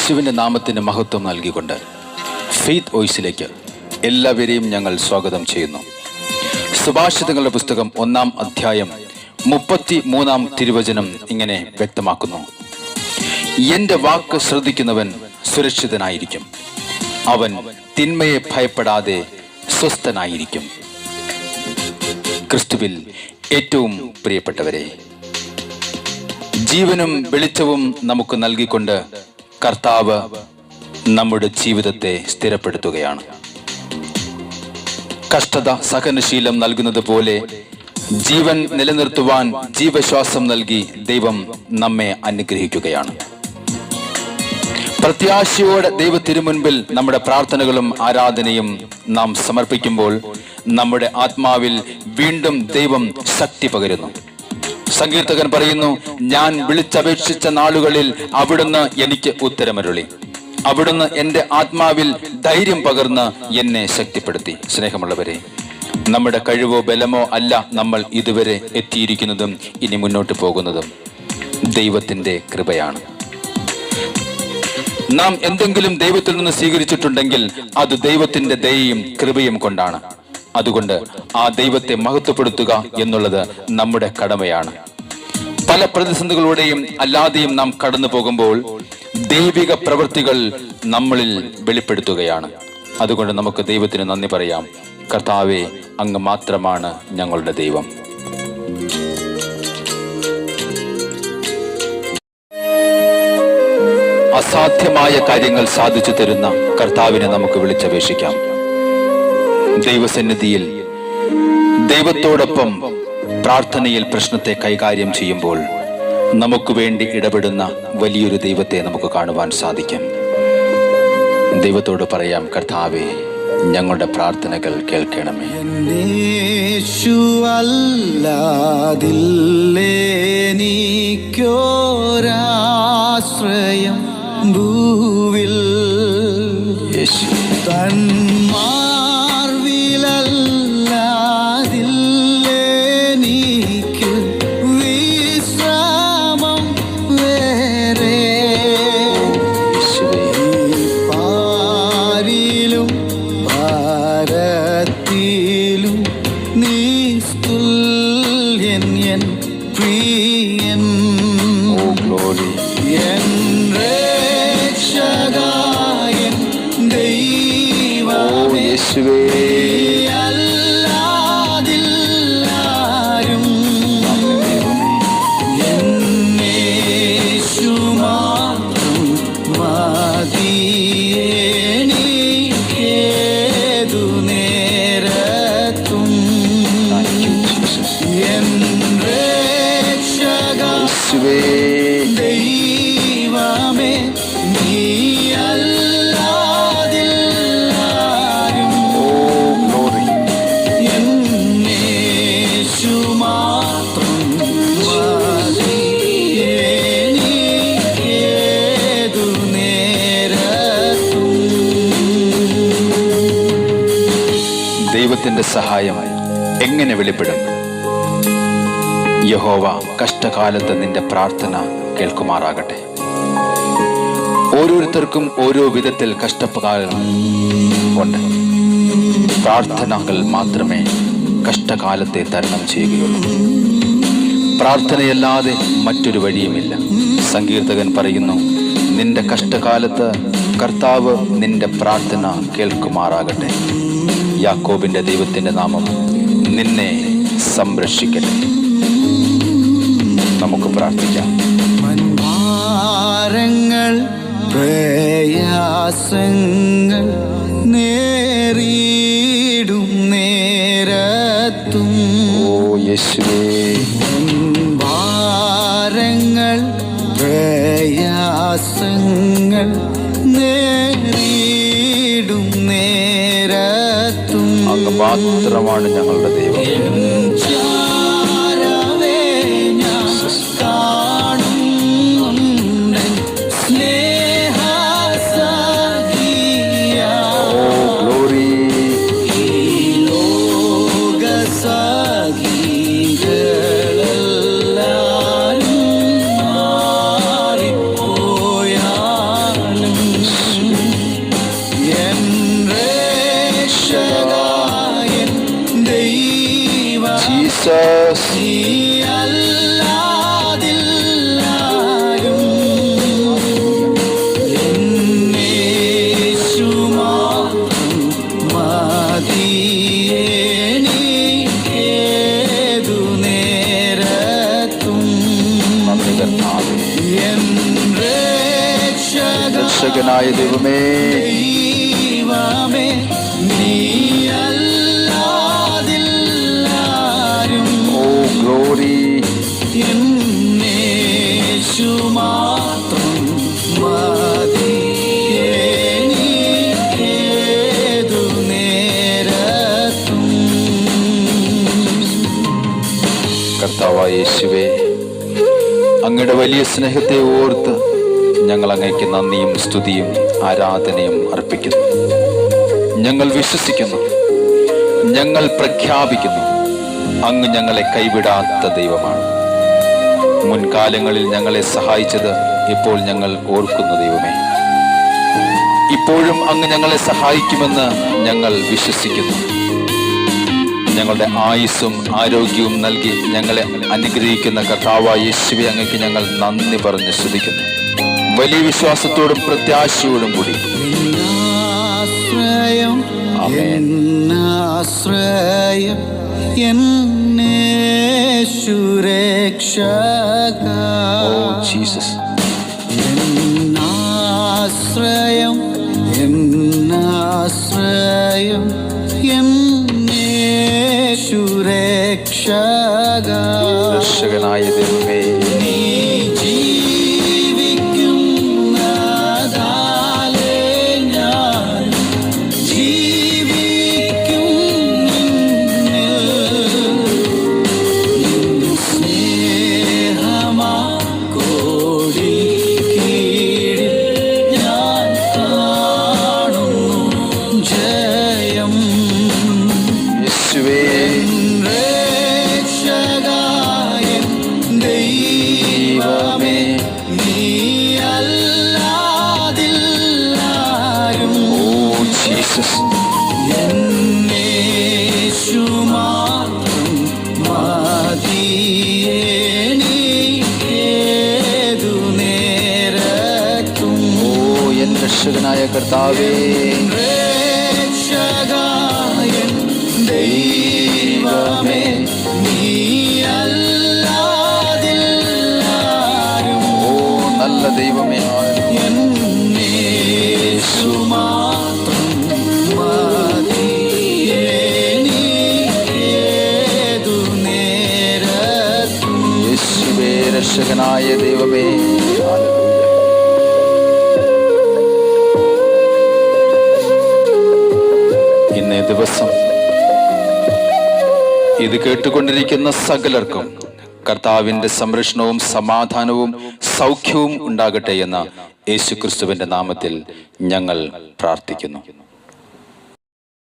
യേശുവിൻ്റെ നാമത്തിന് മഹത്വം നൽകിക്കൊണ്ട് ഫെയ്ത്ത് വോയിസിലേക്ക് എല്ലാവരെയും ഞങ്ങൾ സ്വാഗതം ചെയ്യുന്നു. സുഭാഷിതങ്ങളുടെ പുസ്തകം 1-ാം അധ്യായം 33-ാം തിരുവചനം ഇങ്ങനെ വ്യക്തമാക്കുന്നു: എൻ്റെ വാക്ക് ശ്രദ്ധിക്കുന്നവൻ സുരക്ഷിതനായിരിക്കും, അവൻ തിന്മയെ ഭയപ്പെടാതെ സ്വസ്ഥനായിരിക്കും. ക്രിസ്തുവിൽ ഏറ്റവും പ്രിയപ്പെട്ടവരെ, ജീവനും വെളിച്ചവും നമുക്ക് നൽകിക്കൊണ്ട് കർത്താവ് നമ്മുടെ ജീവിതത്തെ സ്ഥിരപ്പെടുത്തുകയാണ്. കഷ്ടത സഹനശീലം നൽകുന്നത് പോലെ ജീവൻ നിലനിർത്തുവാൻ ജീവശ്വാസം നൽകി ദൈവം നമ്മെ അനുഗ്രഹിക്കുകയാണ്. പ്രത്യാശയോടെ ദൈവത്തിരുമുൻപിൽ നമ്മുടെ പ്രാർത്ഥനകളും ആരാധനയും നാം സമർപ്പിക്കുമ്പോൾ നമ്മുടെ ആത്മാവിൽ വീണ്ടും ദൈവം ശക്തി പകരുന്നു. സങ്കീർത്തകൻ പറയുന്നു, ഞാൻ വിളിച്ചപേക്ഷിച്ച നാളുകളിൽ അവിടുന്ന് എനിക്ക് ഉത്തരമരുളി, അവിടുന്ന് എൻ്റെ ആത്മാവിൽ ധൈര്യം പകർന്ന് എന്നെ ശക്തിപ്പെടുത്തി. സ്നേഹമുള്ളവരെ, നമ്മുടെ കഴിവോ ബലമോ അല്ല നമ്മൾ ഇതുവരെ എത്തിയിരിക്കുന്നതും ഇനി മുന്നോട്ട് പോകുന്നതും ദൈവത്തിൻ്റെ കൃപയാണ്. നാം എന്തെങ്കിലും ദൈവത്തിൽ നിന്ന് സ്വീകരിച്ചിട്ടുണ്ടെങ്കിൽ അത് ദൈവത്തിന്റെ ദയയും കൃപയും കൊണ്ടാണ്. അതുകൊണ്ട് ആ ദൈവത്തെ മഹത്വപ്പെടുത്തുക എന്നുള്ളത് നമ്മുടെ കടമയാണ്. പല പ്രതിസന്ധികളുടെയും അല്ലാതെയും നാം കടന്നു പോകുമ്പോൾ ദൈവിക പ്രവൃത്തികൾ നമ്മളിൽ വെളിപ്പെടുത്തുകയാണ്. അതുകൊണ്ട് നമുക്ക് ദൈവത്തിന് നന്ദി പറയാം. കർത്താവേ, അങ്ങ് മാത്രമാണ് ഞങ്ങളുടെ ദൈവം. അസാധ്യമായ കാര്യങ്ങൾ സാധിച്ചു തരുന്ന കർത്താവിനെ നമുക്ക് വിളിച്ചപേക്ഷിക്കാം. ദൈവസന്നിധിയിൽ ദൈവത്തോടൊപ്പം പ്രാർത്ഥനയിൽ പ്രശ്നത്തെ കൈകാര്യം ചെയ്യുമ്പോൾ നമുക്ക് വേണ്ടി ഇടപെടുന്ന വലിയൊരു ദൈവത്തെ നമുക്ക് കാണുവാൻ സാധിക്കും. ദൈവത്തോട് പറയാം, കർത്താവേ, ഞങ്ങളുടെ പ്രാർത്ഥനകൾ കേൾക്കണമേ. യേശുവല്ലാതില്ലെനിക്കൊരാശ്രയം ഭൂവിൽ തന്മാർവിലല്ലാതില്ലെനിക്ക് വിശ്രാമം വേറെ. പാരിലും ഭാരത്തിലും നീ തുല്യൻ, എൻ പ്രിയൻ, എൻ രക്ഷകൻ ദൈവമേ. അല്ലാതില്ലാരും എന്നേശു മാത്രം മതിയേനിക്കേതു നേരത്തും. എൻ രക്ഷകൻ ദൈവമേ, നീ ദൈവത്തിന്റെ സഹായം എങ്ങനെ വെളിപ്പെടും? യഹോവ കഷ്ടകാലത്ത് നിന്റെ പ്രാർത്ഥന കേൾക്കുമാറാകട്ടെ. ഓരോരുത്തർക്കും ഓരോ വിധത്തിൽ കഷ്ടകാലം ഉണ്ട്. പ്രാർത്ഥനകൾ മാത്രമേ കഷ്ടകാലത്തെ തരണം ചെയ്യുകയുള്ളൂ. പ്രാർത്ഥനയല്ലാതെ മറ്റൊരു വഴിയുമില്ല. സങ്കീർത്തകൻ പറയുന്നു, നിന്റെ കഷ്ടകാലത്ത് കർത്താവ് നിന്റെ പ്രാർത്ഥന കേൾക്കുമാറാകട്ടെ. യാക്കോബിന്റെ ദൈവത്തിന്റെ നാമം നിന്നെ സംരക്ഷിക്കട്ടെ. നമുക്ക് പ്രാർത്ഥിക്കാം. മൻഭാരങ്ങൾ പ്രയാസങ്ങൾ നേരിടും നേരത്തും, യേശുവേ, ഭാരങ്ങൾ പ്രയാസങ്ങൾ നേരിടും നേരത്തും അങ്ങ് മാത്രമാണ് ഞങ്ങളുടെ ദൈവം. സഖികളെല്ലാരും മാറിപ്പോയാലും എൻ രക്ഷകാ, എൻ ദൈവം, ജീസസ്. നീയല്ലാതില്ലാരും. എന്നേശു മാത്രം മതിയെനിക്കേതു നേരത്തും. എൻ രക്ഷകനായ ദൈവമേ, ദൈവമേ, നീയല്ലാതില്ലാരും. ഓ ഗ്ലോറി. എന്നേശു മാത്രം മതിയെനിക്കേതു നേരത്തും. കർത്താവായ യേശുവേ, അങ്ങയുടെ വലിയ സ്നേഹത്തെ ഓർത്ത് ഞങ്ങൾ അങ്ങയ്ക്ക് നന്ദിയും സ്തുതിയും ആരാധനയും അർപ്പിക്കുന്നു. ഞങ്ങൾ വിശ്വസിക്കുന്നു, ഞങ്ങൾ പ്രഖ്യാപിക്കുന്നു, അങ്ങ് ഞങ്ങളെ കൈവിടാത്ത ദൈവമാണ്. മുൻകാലങ്ങളിൽ ഞങ്ങളെ സഹായിച്ചത് ഇപ്പോൾ ഞങ്ങൾ ഓർക്കുന്നു ദൈവമേ. ഇപ്പോഴും അങ്ങ് ഞങ്ങളെ സഹായിക്കുമെന്ന് ഞങ്ങൾ വിശ്വസിക്കുന്നു. ഞങ്ങളുടെ ആയുസ്സും ആരോഗ്യവും നൽകി ഞങ്ങളെ അനുഗ്രഹിക്കുന്ന കർത്താവായ യേശുവേ, അങ്ങയ്ക്ക് ഞങ്ങൾ നന്ദി പറഞ്ഞ് സ്തുതിക്കുന്നു. വലിയ വിശ്വാസത്തോടും പ്രത്യാശയോടും കൂടി. ആശ്രയം, ആമേൻ. എന്നാശ്രയം, എന്നേശു രക്ഷകാ. Oh Jesus. എന്നാശ്രയം, എന്നാശ്രയം, എന്നേശു രക്ഷകാ. രക്ഷകനായ ദൈവമേ, നീ ജീവിക്കുന്നതാലേ ഞാൻ ജീവിക്കും നിന്നിൽ. നിൻ സ്നേഹമാ കോടി കീഴിൽ ഞാൻ കാണുന്നു ജയം. യേശുവേ, രക്ഷകാ, എൻ ദൈവമേ, നീയല്ലാതില്ലാരും. Oh Jesus. എന്നേശു മാത്രം മതിയെനിക്കേതു നേരത്തും. ഓ എൻ രക്ഷകനായ കർത്താവേ, രക്ഷകാ, എൻ ദൈവമേ, നീയല്ലാതില്ലാരും. ഓ നല്ല ദൈവമേ, എന്നേശു മാത്രം മതിയെനിക്കേതു നേരത്തും. യേശുവേ രക്ഷകനായ ദൈവമേ. ഇന്നേ ദിവസം ഇത് കേട്ടുകൊണ്ടിരിക്കുന്ന സകലർക്കും കർത്താവിന്റെ സംരക്ഷണവും സമാധാനവും സൗഖ്യവും ഉണ്ടാകട്ടെ എന്ന യേശുക്രിസ്തുവിന്റെ നാമത്തിൽ ഞങ്ങൾ പ്രാർത്ഥിക്കുന്നു.